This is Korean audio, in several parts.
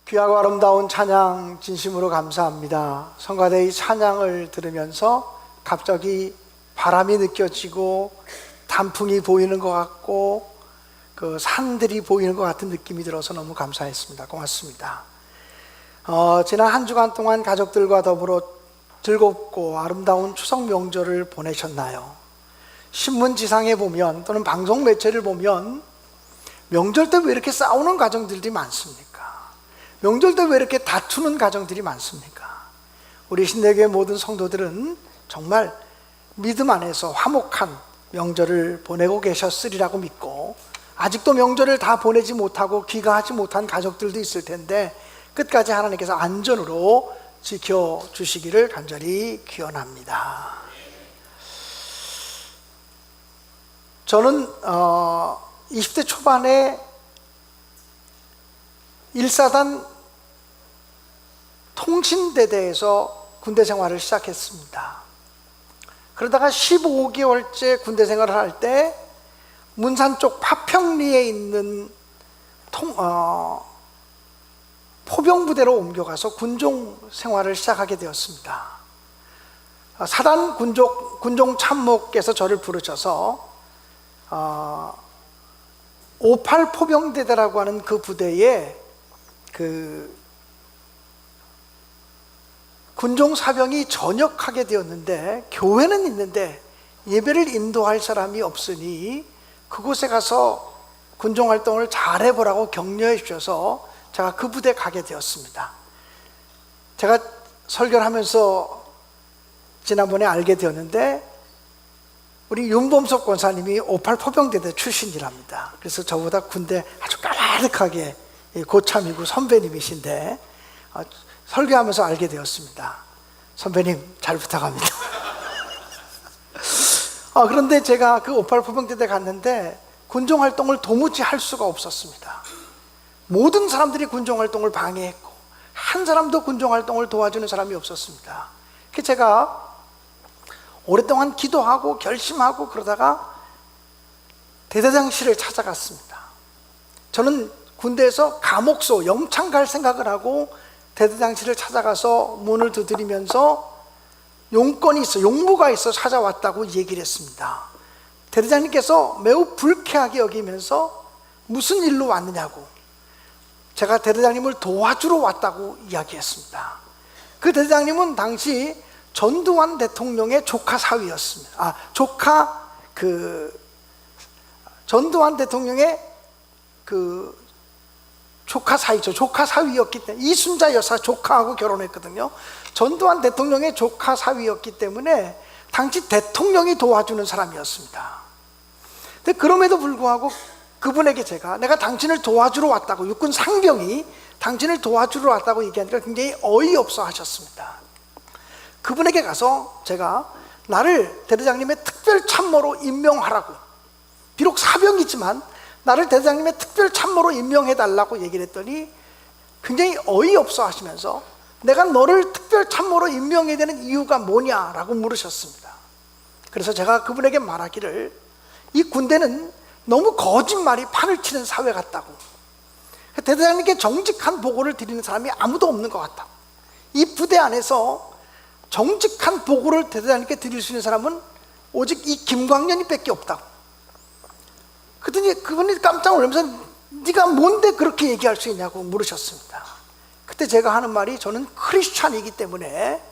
귀하고 아름다운 찬양 진심으로 감사합니다. 성가대의 찬양을 들으면서 갑자기 바람이 느껴지고 단풍이 보이는 것 같고 그 산들이 보이는 것 같은 느낌이 들어서 너무 감사했습니다. 고맙습니다. 지난 한 주간 동안 가족들과 더불어 즐겁고 아름다운 추석 명절을 보내셨나요? 신문지상에 보면 또는 방송 매체를 보면 명절 때 왜 이렇게 싸우는 가정들이 많습니까? 명절 때 왜 이렇게 다투는 가정들이 많습니까? 우리 신대교회 모든 성도들은 정말 믿음 안에서 화목한 명절을 보내고 계셨으리라고 믿고, 아직도 명절을 다 보내지 못하고 귀가하지 못한 가족들도 있을 텐데 끝까지 하나님께서 안전으로 지켜주시기를 간절히 기원합니다. 저는 20대 초반에 1사단 통신대대에서 군대 생활을 시작했습니다. 그러다가 15개월째 군대 생활을 할 때 문산 쪽 파평리에 있는 포병부대로 옮겨가서 군종 생활을 시작하게 되었습니다. 사단 군종 참모께서 저를 부르셔서 58 포병대대라고 하는 그 부대에 군종 사병이 전역하게 되었는데, 교회는 있는데 예배를 인도할 사람이 없으니 그곳에 가서 군종 활동을 잘해보라고 격려해 주셔서 제가 그 부대에 가게 되었습니다. 제가 설교를 하면서 지난번에 알게 되었는데 우리 윤범석 권사님이 58 포병대대 출신이랍니다. 그래서 저보다 군대 아주 까마득하게 고참이고 선배님이신데 설교하면서 알게 되었습니다. 선배님 잘 부탁합니다. 그런데 제가 그 58 포병대대 갔는데 군종 활동을 도무지 할 수가 없었습니다. 모든 사람들이 군종 활동을 방해했고 한 사람도 군종 활동을 도와주는 사람이 없었습니다. 그래서 제가 오랫동안 기도하고 결심하고 그러다가 대대장실을 찾아갔습니다. 저는 군대에서 감옥소 영창 갈 생각을 하고 대대장실을 찾아가서 문을 두드리면서 용무가 있어 찾아왔다고 얘기를 했습니다. 대대장님께서 매우 불쾌하게 여기면서 무슨 일로 왔느냐고, 제가 대대장님을 도와주러 왔다고 이야기했습니다. 그 대대장님은 당시 전두환 대통령의 조카 사위였습니다. 전두환 대통령의 조카 사위죠. 조카 사위였기 때문에, 이순자 여사 조카하고 결혼했거든요. 전두환 대통령의 조카 사위였기 때문에 당시 대통령이 도와주는 사람이었습니다. 근데 그럼에도 불구하고 그분에게 내가 당신을 도와주러 왔다고, 육군 상병이 당신을 도와주러 왔다고 얘기하니까 굉장히 어이없어 하셨습니다. 그분에게 가서 제가 나를 대대장님의 특별 참모로 임명하라고, 비록 사병이지만 나를 대대장님의 특별 참모로 임명해달라고 얘기를 했더니 굉장히 어이없어 하시면서 내가 너를 특별 참모로 임명해야 되는 이유가 뭐냐라고 물으셨습니다. 그래서 제가 그분에게 말하기를, 이 군대는 너무 거짓말이 판을 치는 사회 같다고, 대대장님께 정직한 보고를 드리는 사람이 아무도 없는 것 같다고, 이 부대 안에서 정직한 보고를 대대장님께 드릴 수 있는 사람은 오직 이 김광년이 밖에 없다고. 그랬더니 그분이 깜짝 놀라면서 네가 뭔데 그렇게 얘기할 수 있냐고 물으셨습니다. 그때 제가 하는 말이, 저는 크리스찬이기 때문에,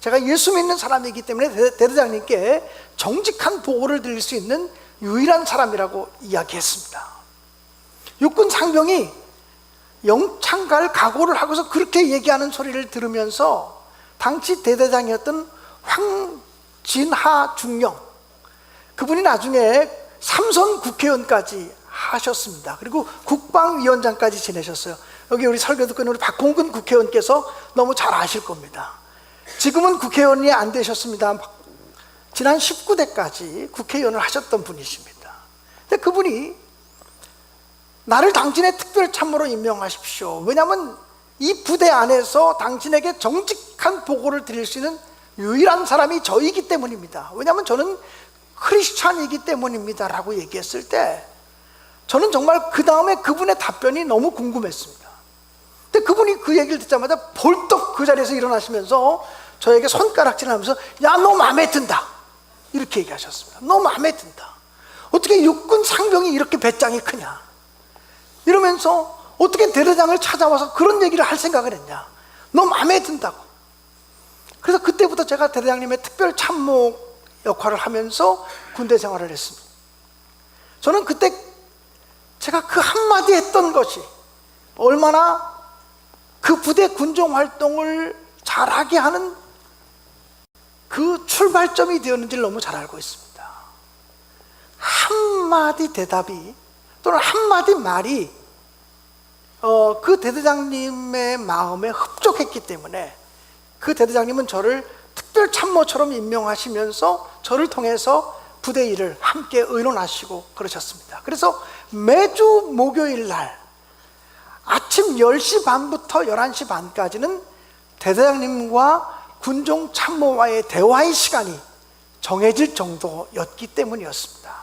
제가 예수 믿는 사람이기 때문에 대대장님께 정직한 보고를 드릴 수 있는 유일한 사람이라고 이야기했습니다. 육군 상병이 영창 갈 각오를 하고서 그렇게 얘기하는 소리를 들으면서 당시 대대장이었던 황진하 중령, 그분이 나중에 삼선 국회의원까지 하셨습니다. 그리고 국방위원장까지 지내셨어요. 여기 우리 설교 듣고 있는 우리 박홍근 국회의원께서 너무 잘 아실 겁니다. 지금은 국회의원이 안 되셨습니다. 지난 19대까지 국회의원을 하셨던 분이십니다. 근데 그분이 나를 당신의 특별 참모로 임명하십시오. 왜냐하면 이 부대 안에서 당신에게 정직한 보고를 드릴 수 있는 유일한 사람이 저이기 때문입니다. 왜냐하면 저는 크리스찬이기 때문입니다 라고 얘기했을 때 저는 정말 그 다음에 그분의 답변이 너무 궁금했습니다. 근데 그분이 그 얘기를 듣자마자 벌떡 그 자리에서 일어나시면서 저에게 손가락질 하면서 야, 너 마음에 든다, 이렇게 얘기하셨습니다. 너 마음에 든다. 어떻게 육군 상병이 이렇게 배짱이 크냐, 이러면서 어떻게 대대장을 찾아와서 그런 얘기를 할 생각을 했냐, 너 마음에 든다고. 그래서 그때부터 제가 대대장님의 특별 참모 역할을 하면서 군대 생활을 했습니다. 저는 그때 제가 그 한마디 했던 것이 얼마나 그 부대 군종 활동을 잘하게 하는 그 출발점이 되었는지를 너무 잘 알고 있습니다. 한마디 대답이 또는 한마디 말이 그 대대장님의 마음에 흡족했기 때문에 그 대대장님은 저를 특별 참모처럼 임명하시면서 저를 통해서 부대 일을 함께 의논하시고 그러셨습니다. 그래서 매주 목요일 날 아침 10시 반부터 11시 반까지는 대대장님과 군종 참모와의 대화의 시간이 정해질 정도였기 때문이었습니다.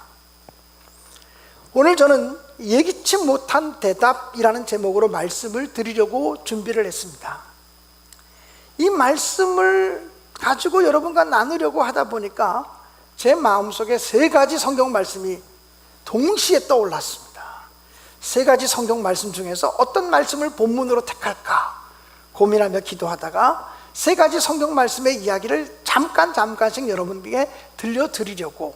오늘 저는 예기치 못한 대답이라는 제목으로 말씀을 드리려고 준비를 했습니다. 이 말씀을 가지고 여러분과 나누려고 하다 보니까 제 마음속에 세 가지 성경 말씀이 동시에 떠올랐습니다. 세 가지 성경 말씀 중에서 어떤 말씀을 본문으로 택할까 고민하며 기도하다가 세 가지 성경 말씀의 이야기를 잠깐씩 여러분에게 들려드리려고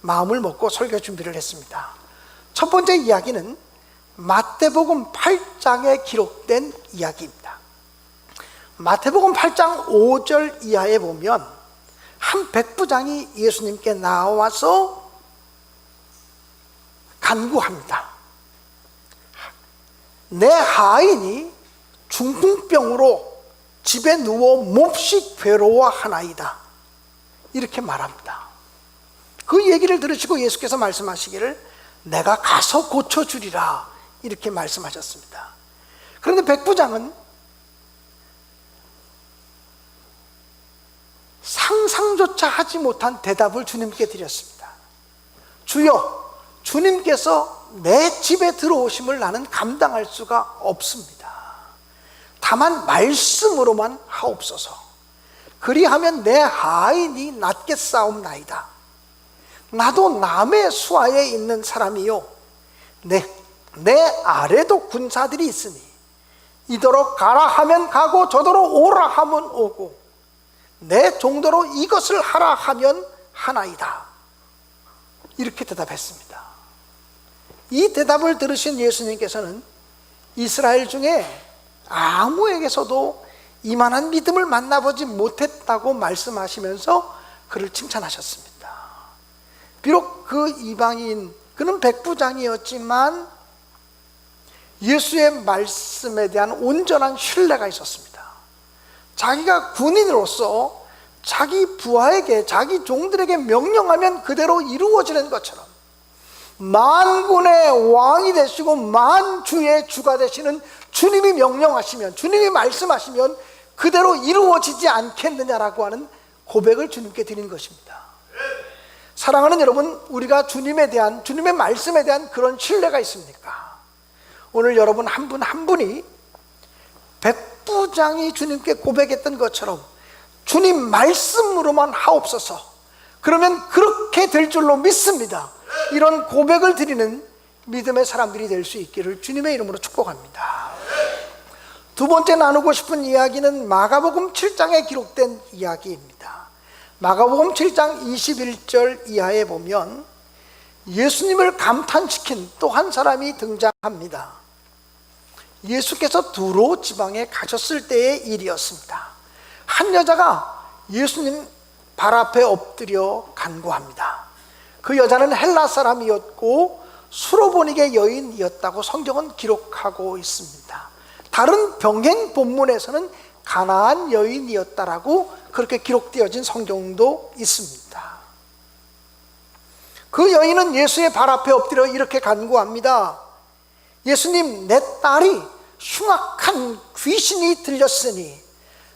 마음을 먹고 설교 준비를 했습니다. 첫 번째 이야기는 마태복음 8장에 기록된 이야기입니다. 마태복음 8장 5절 이하에 보면 한 백부장이 예수님께 나와서 간구합니다. 내 하인이 중풍병으로 집에 누워 몹시 괴로워하나이다, 이렇게 말합니다. 그 얘기를 들으시고 예수께서 말씀하시기를 내가 가서 고쳐주리라, 이렇게 말씀하셨습니다. 그런데 백부장은 상상조차 하지 못한 대답을 주님께 드렸습니다. 주여, 주님께서 내 집에 들어오심을 나는 감당할 수가 없습니다. 다만 말씀으로만 하옵소서. 그리하면 내 하인이 낫겠사옵나이다. 나도 남의 수하에 있는 사람이요, 내 아래도 군사들이 있으니 이더러 가라 하면 가고 저더러 오라 하면 오고 내 정도로 이것을 하라 하면 하나이다, 이렇게 대답했습니다. 이 대답을 들으신 예수님께서는 이스라엘 중에 아무에게서도 이만한 믿음을 만나보지 못했다고 말씀하시면서 그를 칭찬하셨습니다. 비록 그 이방인, 그는 백부장이었지만 예수의 말씀에 대한 온전한 신뢰가 있었습니다. 자기가 군인으로서 자기 부하에게, 자기 종들에게 명령하면 그대로 이루어지는 것처럼 만군의 왕이 되시고 만주의 주가 되시는 주님이 명령하시면, 주님이 말씀하시면 그대로 이루어지지 않겠느냐라고 하는 고백을 주님께 드린 것입니다. 사랑하는 여러분, 우리가 주님에 대한, 주님의 말씀에 대한 그런 신뢰가 있습니까? 오늘 여러분 한 분 한 분이 백부장이 주님께 고백했던 것처럼 주님 말씀으로만 하옵소서, 그러면 그렇게 될 줄로 믿습니다, 이런 고백을 드리는 믿음의 사람들이 될 수 있기를 주님의 이름으로 축복합니다. 두 번째 나누고 싶은 이야기는 마가복음 7장에 기록된 이야기입니다. 마가복음 7장 21절 이하에 보면 예수님을 감탄시킨 또 한 사람이 등장합니다. 예수께서 두로 지방에 가셨을 때의 일이었습니다. 한 여자가 예수님 발 앞에 엎드려 간구합니다. 그 여자는 헬라 사람이었고 수로보니게 여인이었다고 성경은 기록하고 있습니다. 다른 병행 본문에서는 가나안 여인이었다라고 그렇게 기록되어진 성경도 있습니다. 그 여인은 예수의 발 앞에 엎드려 이렇게 간구합니다. 예수님, 내 딸이 흉악한 귀신이 들렸으니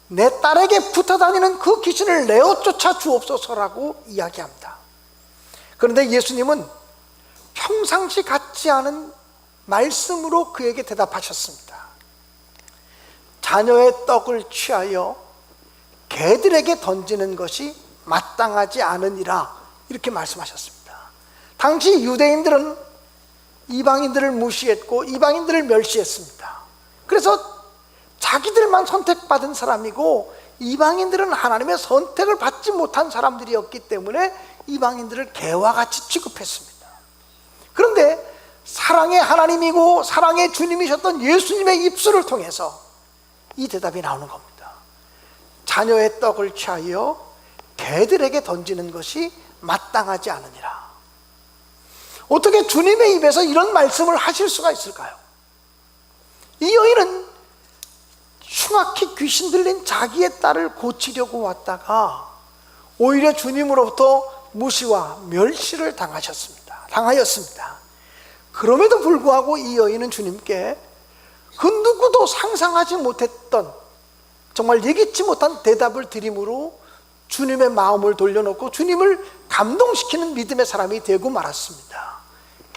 내 딸에게 붙어 다니는 그 귀신을 내어 쫓아 주옵소서라고 이야기합니다. 그런데 예수님은 평상시 같지 않은 말씀으로 그에게 대답하셨습니다. 자녀의 떡을 취하여 개들에게 던지는 것이 마땅하지 않으니라, 이렇게 말씀하셨습니다. 당시 유대인들은 이방인들을 무시했고 이방인들을 멸시했습니다. 그래서 자기들만 선택받은 사람이고 이방인들은 하나님의 선택을 받지 못한 사람들이었기 때문에 이방인들을 개와 같이 취급했습니다. 그런데 사랑의 하나님이고 사랑의 주님이셨던 예수님의 입술을 통해서 이 대답이 나오는 겁니다. 자녀의 떡을 취하여 개들에게 던지는 것이 마땅하지 않으니라. 어떻게 주님의 입에서 이런 말씀을 하실 수가 있을까요? 이 여인은 흉악히 귀신 들린 자기의 딸을 고치려고 왔다가 오히려 주님으로부터 무시와 멸시를 당하였습니다. 그럼에도 불구하고 이 여인은 주님께 그 누구도 상상하지 못했던, 정말 예기치 못한 대답을 드림으로 주님의 마음을 돌려놓고 주님을 감동시키는 믿음의 사람이 되고 말았습니다.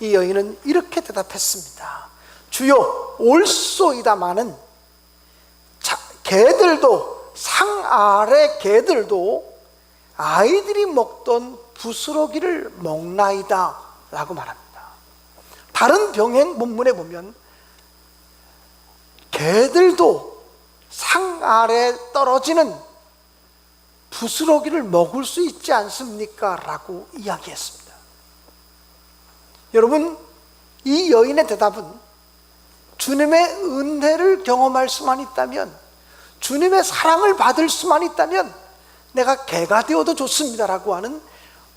이 여인은 이렇게 대답했습니다. 주여, 올소이다마는 개들도, 상 아래 개들도 아이들이 먹던 부스러기를 먹나이다 라고 말합니다. 다른 병행 본문에 보면 개들도 상 아래 떨어지는 부스러기를 먹을 수 있지 않습니까? 라고 이야기했습니다. 여러분, 이 여인의 대답은 주님의 은혜를 경험할 수만 있다면, 주님의 사랑을 받을 수만 있다면 내가 개가 되어도 좋습니다 라고 하는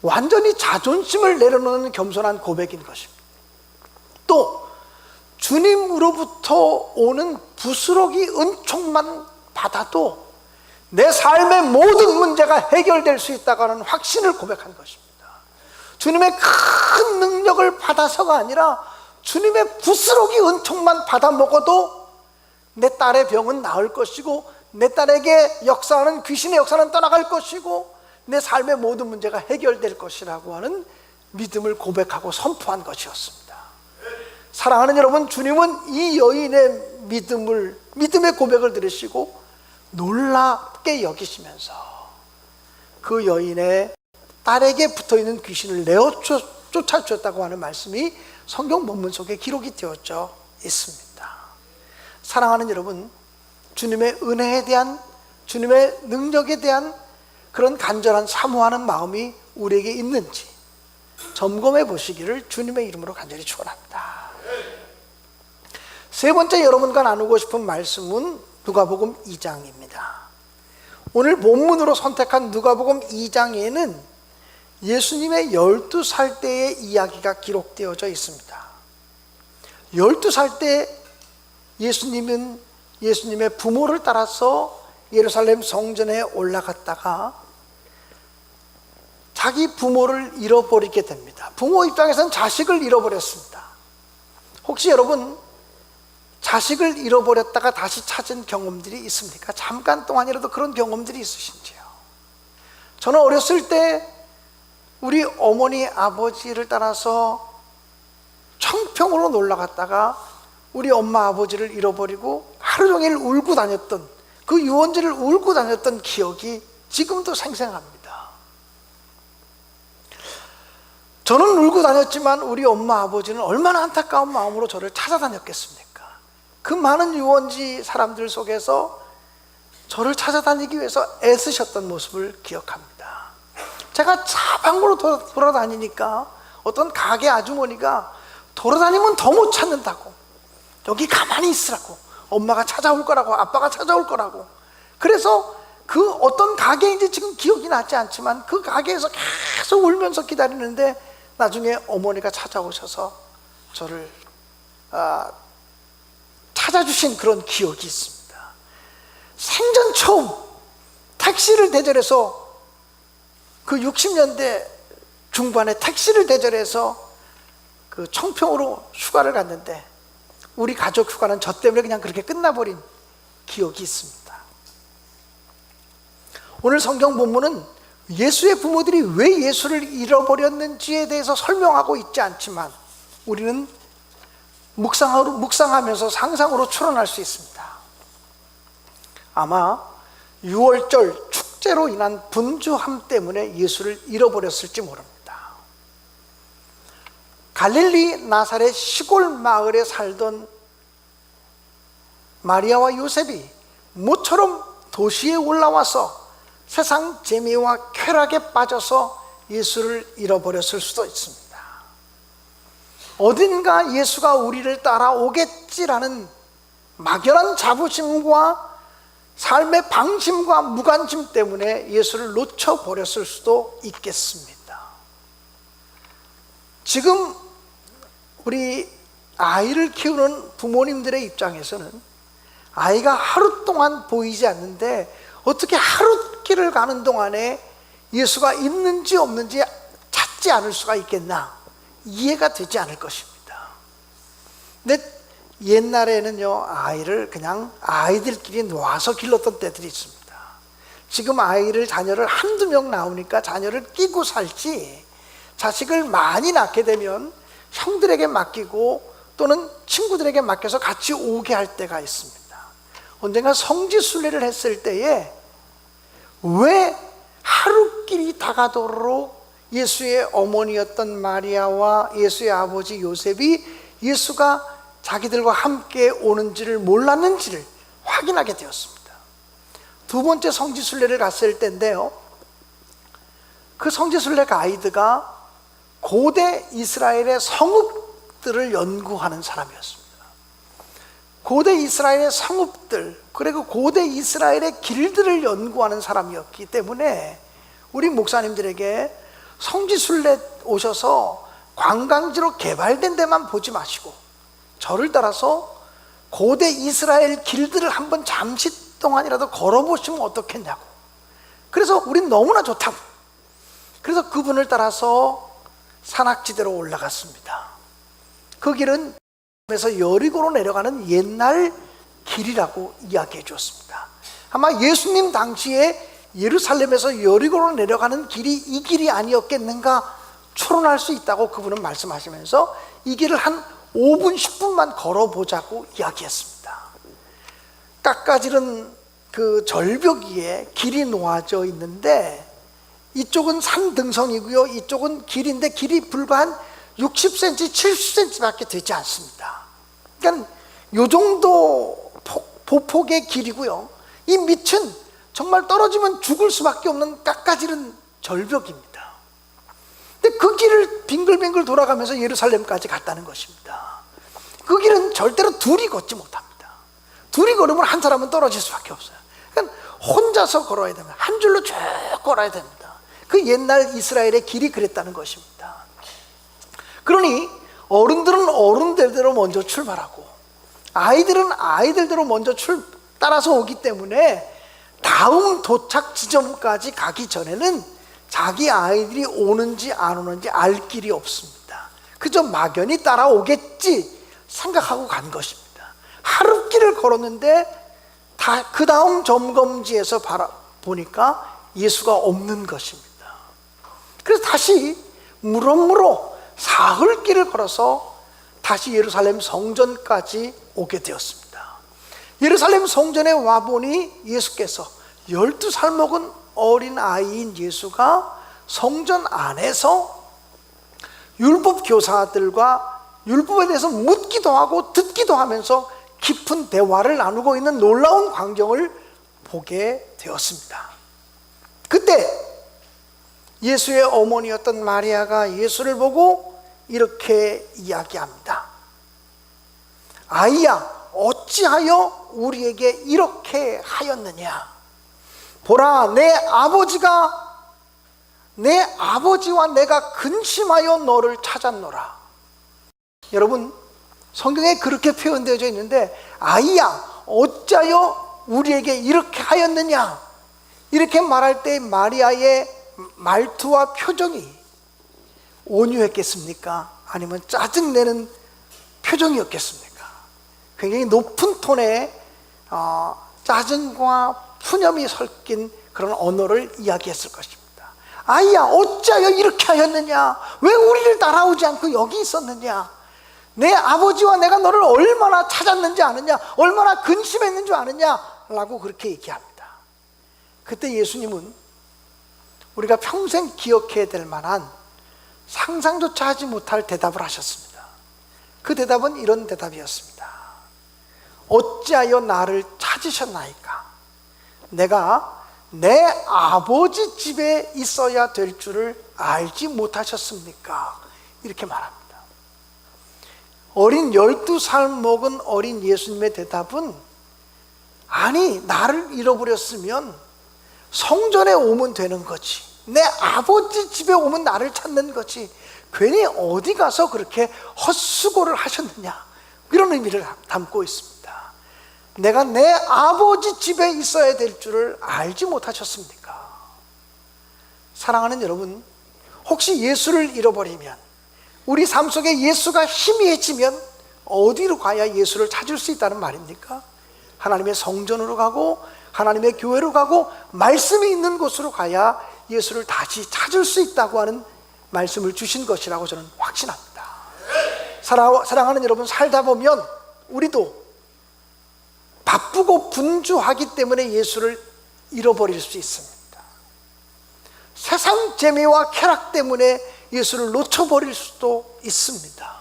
완전히 자존심을 내려놓는 겸손한 고백인 것입니다. 또 주님으로부터 오는 부스러기 은총만 받아도 내 삶의 모든 문제가 해결될 수 있다고 하는 확신을 고백한 것입니다. 주님의 큰 능력을 받아서가 아니라 주님의 부스러기 은총만 받아 먹어도 내 딸의 병은 나을 것이고 내 딸에게 역사하는 귀신의 역사는 떠나갈 것이고 내 삶의 모든 문제가 해결될 것이라고 하는 믿음을 고백하고 선포한 것이었습니다. 사랑하는 여러분, 주님은 이 여인의 믿음의 고백을 들으시고 놀랍게 여기시면서 그 여인의 딸에게 붙어있는 귀신을 내어 쫓아주었다고 하는 말씀이 성경 본문 속에 기록이 되어져 있습니다. 사랑하는 여러분, 주님의 은혜에 대한, 주님의 능력에 대한 그런 간절한 사모하는 마음이 우리에게 있는지 점검해 보시기를 주님의 이름으로 간절히 축원합니다. 세 번째 여러분과 나누고 싶은 말씀은 누가복음 2장입니다. 오늘 본문으로 선택한 누가복음 2장에는 예수님의 12살 때의 이야기가 기록되어져 있습니다. 12살 때 예수님은 예수님의 부모를 따라서 예루살렘 성전에 올라갔다가 자기 부모를 잃어버리게 됩니다. 부모 입장에서는 자식을 잃어버렸습니다. 혹시 여러분 자식을 잃어버렸다가 다시 찾은 경험들이 있습니까? 잠깐 동안이라도 그런 경험들이 있으신지요? 저는 어렸을 때 우리 어머니 아버지를 따라서 청평으로 놀러 갔다가 우리 엄마 아버지를 잃어버리고 하루 종일 울고 다녔던, 그 유원지를 울고 다녔던 기억이 지금도 생생합니다. 저는 울고 다녔지만 우리 엄마 아버지는 얼마나 안타까운 마음으로 저를 찾아다녔겠습니까? 그 많은 유원지 사람들 속에서 저를 찾아다니기 위해서 애쓰셨던 모습을 기억합니다. 제가 사방으로 돌아다니니까 어떤 가게 아주머니가 돌아다니면 더 못 찾는다고, 여기 가만히 있으라고, 엄마가 찾아올 거라고, 아빠가 찾아올 거라고. 그래서 그 어떤 가게인지 지금 기억이 나지 않지만 그 가게에서 계속 울면서 기다리는데 나중에 어머니가 찾아오셔서 저를 찾아주신 그런 기억이 있습니다. 생전 처음 택시를 대절해서, 그 60년대 중반에 택시를 대절해서 그 청평으로 휴가를 갔는데 우리 가족 휴가는 저 때문에 그냥 그렇게 끝나버린 기억이 있습니다. 오늘 성경 본문은 예수의 부모들이 왜 예수를 잃어버렸는지에 대해서 설명하고 있지 않지만 우리는 묵상하면서 상상으로 추론할 수 있습니다. 아마 6월절 축제로 인한 분주함 때문에 예수를 잃어버렸을지 모릅니다. 갈릴리 나사렛 시골 마을에 살던 마리아와 요셉이 모처럼 도시에 올라와서 세상 재미와 쾌락에 빠져서 예수를 잃어버렸을 수도 있습니다. 어딘가 예수가 우리를 따라오겠지라는 막연한 자부심과 삶의 방심과 무관심 때문에 예수를 놓쳐버렸을 수도 있겠습니다. 지금 우리 아이를 키우는 부모님들의 입장에서는 아이가 하루 동안 보이지 않는데 어떻게 하루길을 가는 동안에 예수가 있는지 없는지 찾지 않을 수가 있겠나, 이해가 되지 않을 것입니다. 근데 옛날에는요, 아이를 그냥 아이들끼리 놓아서 길렀던 때들이 있습니다. 지금 자녀를 한두 명 나오니까 자녀를 끼고 살지, 자식을 많이 낳게 되면 형들에게 맡기고 또는 친구들에게 맡겨서 같이 오게 할 때가 있습니다. 언젠가 성지순례를 했을 때에 왜 하루길이 다가도록 예수의 어머니였던 마리아와 예수의 아버지 요셉이 예수가 자기들과 함께 오는지를 몰랐는지를 확인하게 되었습니다. 두 번째 성지순례를 갔을 때인데요, 그 성지순례 가이드가 고대 이스라엘의 성읍들을 연구하는 사람이었습니다. 고대 이스라엘의 성읍들, 그리고 고대 이스라엘의 길들을 연구하는 사람이었기 때문에 우리 목사님들에게 성지순례 오셔서 관광지로 개발된 데만 보지 마시고 저를 따라서 고대 이스라엘 길들을 한번 잠시 동안이라도 걸어보시면 어떻겠냐고. 그래서 우린 너무나 좋다고. 그래서 그분을 따라서 산악지대로 올라갔습니다. 그 길은 에서 여리고로 내려가는 옛날 길이라고 이야기해 주었습니다. 아마 예수님 당시에 예루살렘에서 여리고로 내려가는 길이 이 길이 아니었겠는가 추론할 수 있다고 그분은 말씀하시면서 이 길을 한 5분 10분만 걸어보자고 이야기했습니다. 깎아지른 그 절벽 위에 길이 놓아져 있는데 이쪽은 산등성이고요, 이쪽은 길인데 길이 불과 한 60cm, 70cm밖에 되지 않습니다. 그러니까 이 정도 보폭의 길이고요, 이 밑은 정말 떨어지면 죽을 수밖에 없는 깎아지른 절벽입니다. 근데 그 길을 빙글빙글 돌아가면서 예루살렘까지 갔다는 것입니다. 그 길은 절대로 둘이 걷지 못합니다. 둘이 걸으면 한 사람은 떨어질 수밖에 없어요. 그러니까 혼자서 걸어야 됩니다. 한 줄로 쭉 걸어야 됩니다. 그 옛날 이스라엘의 길이 그랬다는 것입니다. 그러니 어른들은 어른들대로 먼저 출발하고 아이들은 아이들대로 먼저 따라서 오기 때문에 다음 도착 지점까지 가기 전에는 자기 아이들이 오는지 안 오는지 알 길이 없습니다. 그저 막연히 따라오겠지 생각하고 간 것입니다. 하루길을 걸었는데 그 다음 점검지에서 보니까 예수가 없는 것입니다. 그래서 다시 무럭무럭 사흘길을 걸어서 다시 예루살렘 성전까지 오게 되었습니다. 예루살렘 성전에 와보니 예수께서 12살 먹은 어린 아이인 예수가 성전 안에서 율법 교사들과 율법에 대해서 묻기도 하고 듣기도 하면서 깊은 대화를 나누고 있는 놀라운 광경을 보게 되었습니다. 그때 예수의 어머니였던 마리아가 예수를 보고 이렇게 이야기합니다. 아이야, 어찌하여 우리에게 이렇게 하였느냐? 보라, 내 아버지와 내가 근심하여 너를 찾았노라. 여러분, 성경에 그렇게 표현되어져 있는데 아이야, 어찌하여 우리에게 이렇게 하였느냐? 이렇게 말할 때 마리아의 말투와 표정이 온유했겠습니까? 아니면 짜증내는 표정이었겠습니까? 굉장히 높은 톤의 짜증과 푸념이 섞인 그런 언어를 이야기했을 것입니다. 아이야, 어찌하여 이렇게 하였느냐? 왜 우리를 따라오지 않고 여기 있었느냐? 내 아버지와 내가 너를 얼마나 찾았는지 아느냐, 얼마나 근심했는지 아느냐 라고 그렇게 얘기합니다. 그때 예수님은 우리가 평생 기억해야 될 만한 상상조차 하지 못할 대답을 하셨습니다. 그 대답은 이런 대답이었습니다. 어찌하여 나를 찾으셨나이까? 내가 내 아버지 집에 있어야 될 줄을 알지 못하셨습니까? 이렇게 말합니다. 어린 12살 먹은 어린 예수님의 대답은, 아니 나를 잃어버렸으면 성전에 오면 되는 거지, 내 아버지 집에 오면 나를 찾는 거지, 괜히 어디 가서 그렇게 헛수고를 하셨느냐, 이런 의미를 담고 있습니다. 내가 내 아버지 집에 있어야 될 줄을 알지 못하셨습니까? 사랑하는 여러분, 혹시 예수를 잃어버리면, 우리 삶 속에 예수가 희미해지면 어디로 가야 예수를 찾을 수 있다는 말입니까? 하나님의 성전으로 가고 하나님의 교회로 가고 말씀이 있는 곳으로 가야 예수를 다시 찾을 수 있다고 하는 말씀을 주신 것이라고 저는 확신합니다. 사랑하는 여러분, 살다 보면 우리도 바쁘고 분주하기 때문에 예수를 잃어버릴 수 있습니다. 세상 재미와 쾌락 때문에 예수를 놓쳐버릴 수도 있습니다.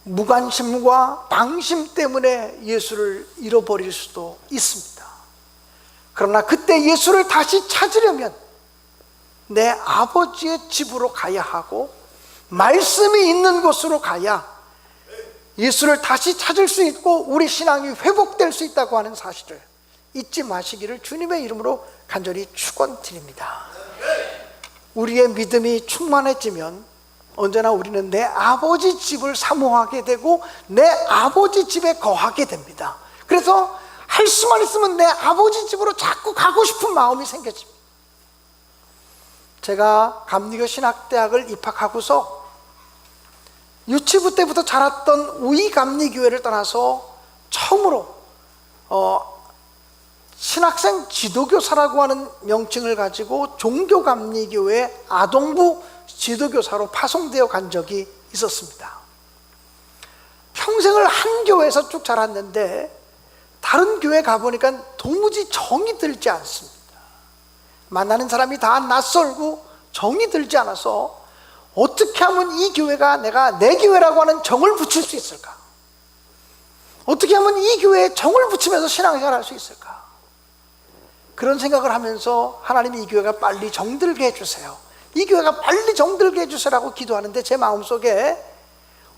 무관심과 방심 때문에 예수를 잃어버릴 수도 있습니다. 그러나 그때 예수를 다시 찾으려면 내 아버지의 집으로 가야 하고 말씀이 있는 곳으로 가야 예수를 다시 찾을 수 있고 우리 신앙이 회복될 수 있다고 하는 사실을 잊지 마시기를 주님의 이름으로 간절히 축원드립니다. 우리의 믿음이 충만해지면 언제나 우리는 내 아버지 집을 사모하게 되고 내 아버지 집에 거하게 됩니다. 그래서 할 수만 있으면 내 아버지 집으로 자꾸 가고 싶은 마음이 생겨집니다. 제가 감리교 신학대학을 입학하고서 유치부 때부터 자랐던 우이감리교회를 떠나서 처음으로 신학생 지도교사라고 하는 명칭을 가지고 종교감리교회 아동부 지도교사로 파송되어 간 적이 있었습니다. 평생을 한 교회에서 쭉 자랐는데 다른 교회 가보니까 도무지 정이 들지 않습니다. 만나는 사람이 다 낯설고 정이 들지 않아서 어떻게 하면 이 교회가 내가 내 교회라고 하는 정을 붙일 수 있을까? 어떻게 하면 이 교회에 정을 붙이면서 신앙생활을 할 수 있을까? 그런 생각을 하면서 하나님이 이 교회가 빨리 정들게 해주세요, 이 교회가 빨리 정들게 해주세요라고 기도하는데 제 마음속에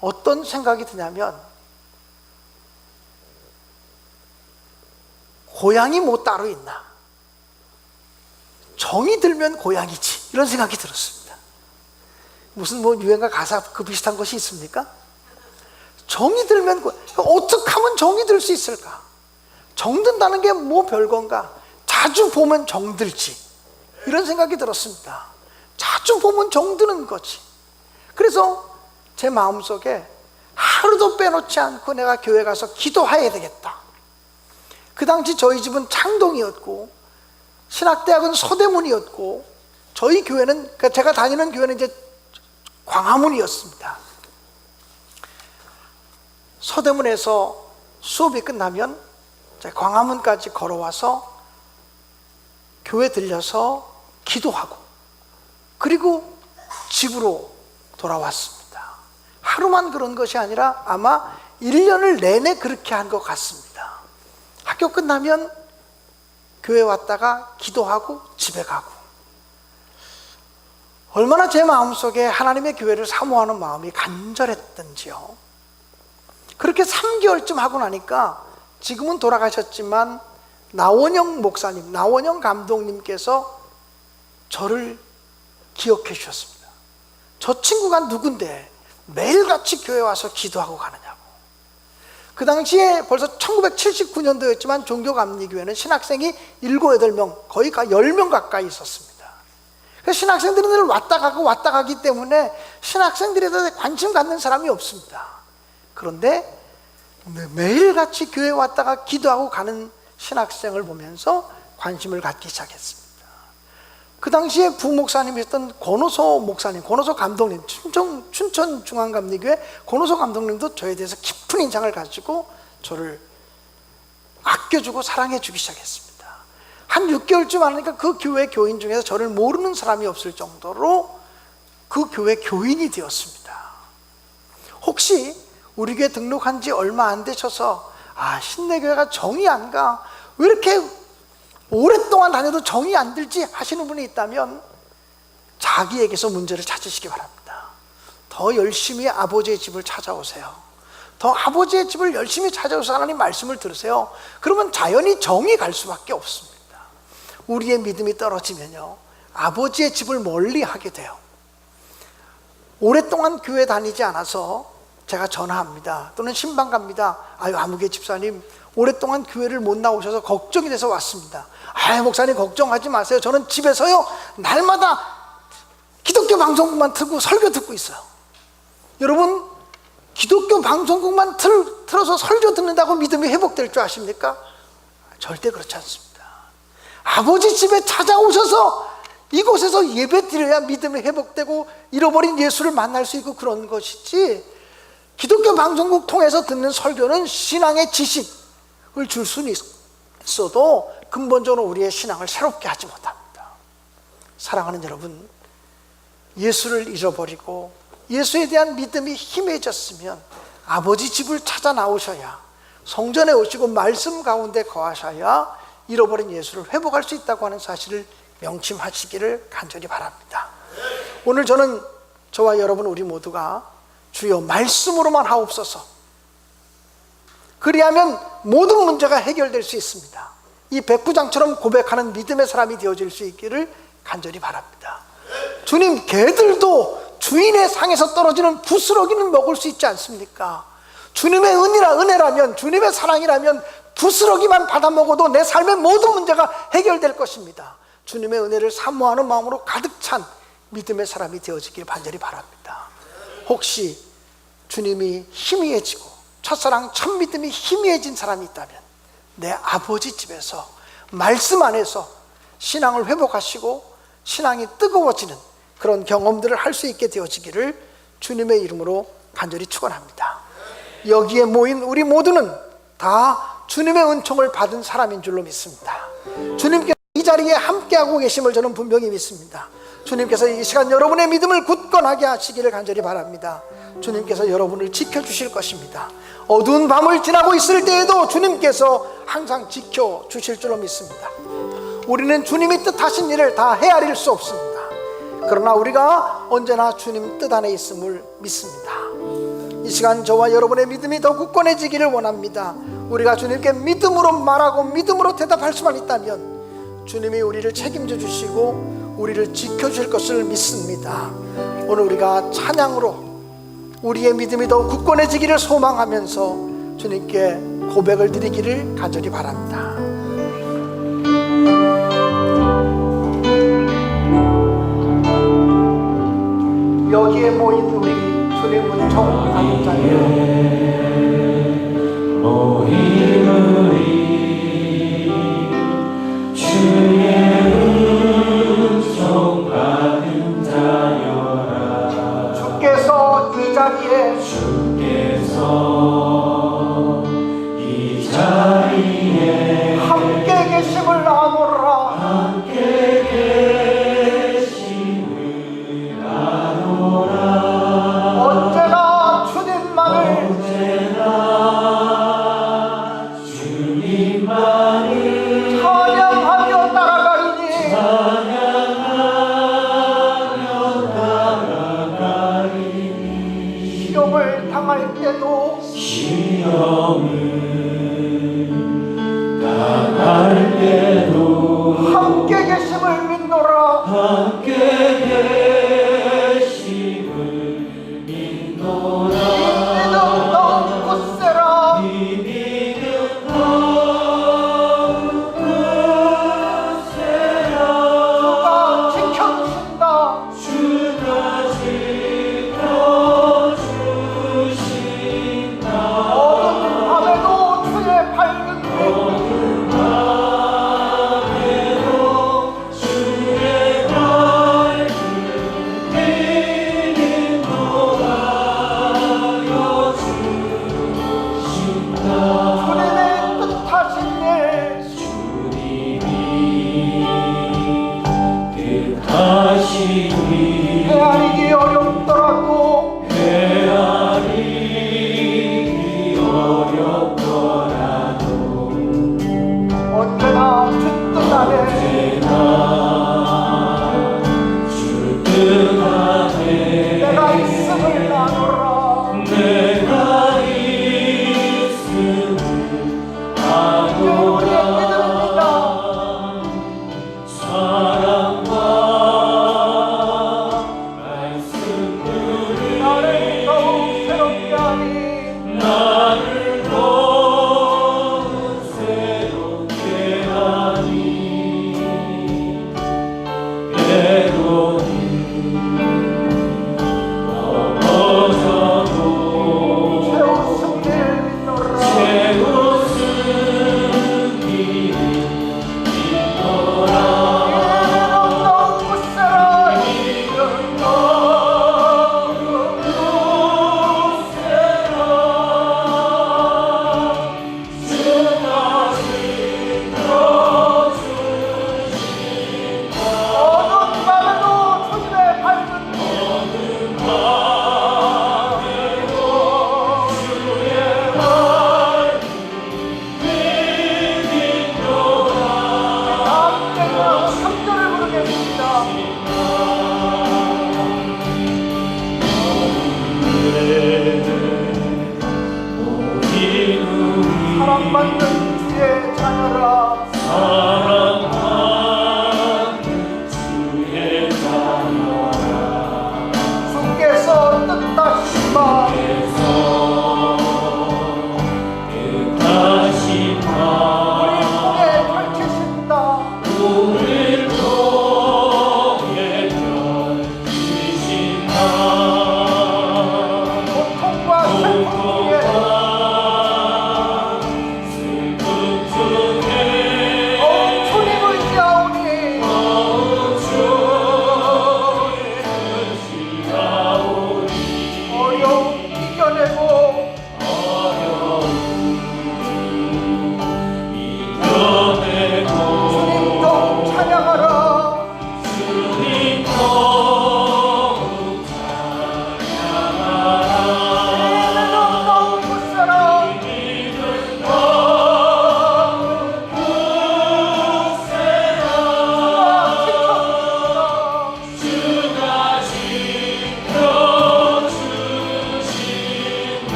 어떤 생각이 드냐면, 고향이 뭐 따로 있나? 정이 들면 고향이지, 이런 생각이 들었습니다. 무슨 뭐 유행가 가사 그 비슷한 것이 있습니까? 정이 들면 어떻게 하면 정이 들 수 있을까? 정든다는 게 뭐 별건가? 자주 보면 정들지, 이런 생각이 들었습니다. 자주 보면 정드는 거지. 그래서 제 마음속에 하루도 빼놓지 않고 내가 교회 가서 기도해야 되겠다. 그 당시 저희 집은 창동이었고 신학대학은 서대문이었고 저희 교회는, 그러니까 제가 다니는 교회는 이제 광화문이었습니다. 서대문에서 수업이 끝나면 광화문까지 걸어와서 교회 들려서 기도하고 그리고 집으로 돌아왔습니다. 하루만 그런 것이 아니라 아마 1년을 내내 그렇게 한 것 같습니다. 학교 끝나면 교회 왔다가 기도하고 집에 가고, 얼마나 제 마음속에 하나님의 교회를 사모하는 마음이 간절했던지요. 그렇게 3개월쯤 하고 나니까 지금은 돌아가셨지만 나원영 목사님, 나원영 감독님께서 저를 기억해 주셨습니다. 저 친구가 누군데 매일같이 교회 와서 기도하고 가느냐고. 그 당시에 벌써 1979년도였지만 종교감리교회는 신학생이 7, 8명, 거의 10명 가까이 있었습니다. 그래서 신학생들은 늘 왔다 가고 왔다 가기 때문에 신학생들에 대해 관심 갖는 사람이 없습니다. 그런데 매일같이 교회 왔다가 기도하고 가는 신학생을 보면서 관심을 갖기 시작했습니다. 그 당시에 부목사님이었던 권호소 목사님, 권호소 감독님, 춘천중앙감리교회 권호소 감독님도 저에 대해서 깊은 인상을 가지고 저를 아껴주고 사랑해주기 시작했습니다. 한 6개월쯤 하니까 그 교회 교인 중에서 저를 모르는 사람이 없을 정도로 그 교회 교인이 되었습니다. 혹시 우리 교회 등록한 지 얼마 안 되셔서 신내교회가 정이 안 가, 왜 이렇게 오랫동안 다녀도 정이 안 들지 하시는 분이 있다면 자기에게서 문제를 찾으시기 바랍니다. 더 열심히 아버지의 집을 찾아오세요. 더 아버지의 집을 열심히 찾아오셔서 하나님 말씀을 들으세요. 그러면 자연히 정이 갈 수밖에 없습니다. 우리의 믿음이 떨어지면요, 아버지의 집을 멀리 하게 돼요. 오랫동안 교회 다니지 않아서 제가 전화합니다. 또는 신방 갑니다. 아무개 집사님 오랫동안 교회를 못 나오셔서 걱정이 돼서 왔습니다. 목사님 걱정하지 마세요. 저는 집에서요 날마다 기독교 방송국만 틀고 설교 듣고 있어요. 여러분, 기독교 방송국만 틀어서 설교 듣는다고 믿음이 회복될 줄 아십니까? 절대 그렇지 않습니다. 아버지 집에 찾아오셔서 이곳에서 예배 드려야 믿음이 회복되고 잃어버린 예수를 만날 수 있고 그런 것이지, 기독교 방송국 통해서 듣는 설교는 신앙의 지식을 줄 수는 있어도 근본적으로 우리의 신앙을 새롭게 하지 못합니다. 사랑하는 여러분, 예수를 잃어버리고 예수에 대한 믿음이 희미해졌으면 아버지 집을 찾아 나오셔야, 성전에 오시고 말씀 가운데 거하셔야 잃어버린 예수를 회복할 수 있다고 하는 사실을 명심하시기를 간절히 바랍니다. 오늘 저는 저와 여러분 우리 모두가 주여 말씀으로만 하옵소서, 그리하면 모든 문제가 해결될 수 있습니다, 이 백부장처럼 고백하는 믿음의 사람이 되어질 수 있기를 간절히 바랍니다. 주님, 개들도 주인의 상에서 떨어지는 부스러기는 먹을 수 있지 않습니까? 주님의 은혜라면, 주님의 사랑이라면 부스러기만 받아 먹어도 내 삶의 모든 문제가 해결될 것입니다. 주님의 은혜를 사모하는 마음으로 가득 찬 믿음의 사람이 되어지길 간절히 바랍니다. 혹시 주님이 희미해지고 첫사랑 첫 믿음이 희미해진 사람이 있다면 내 아버지 집에서 말씀 안에서 신앙을 회복하시고 신앙이 뜨거워지는 그런 경험들을 할 수 있게 되어지기를 주님의 이름으로 간절히 축원합니다. 여기에 모인 우리 모두는 다 주님의 은총을 받은 사람인 줄로 믿습니다. 주님께서 이 자리에 함께하고 계심을 저는 분명히 믿습니다. 주님께서 이 시간 여러분의 믿음을 굳건하게 하시기를 간절히 바랍니다. 주님께서 여러분을 지켜주실 것입니다. 어두운 밤을 지나고 있을 때에도 주님께서 항상 지켜주실 줄로 믿습니다. 우리는 주님이 뜻하신 일을 다 헤아릴 수 없습니다. 그러나 우리가 언제나 주님 뜻 안에 있음을 믿습니다. 이 시간 저와 여러분의 믿음이 더 굳건해지기를 원합니다. 우리가 주님께 믿음으로 말하고 믿음으로 대답할 수만 있다면 주님이 우리를 책임져 주시고 우리를 지켜주실 것을 믿습니다. 오늘 우리가 찬양으로 우리의 믿음이 더 굳건해지기를 소망하면서 주님께 고백을 드리기를 간절히 바랍니다. 여기에 모인 우리 주님 은총 받은 자여, 모임을 주의 은총 받은 자여라. 주께서 이 자리에 이 자리에 함께 계심을 아노라. 함께 계심을 아노라. 언제나 주님만을 주님만을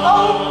아우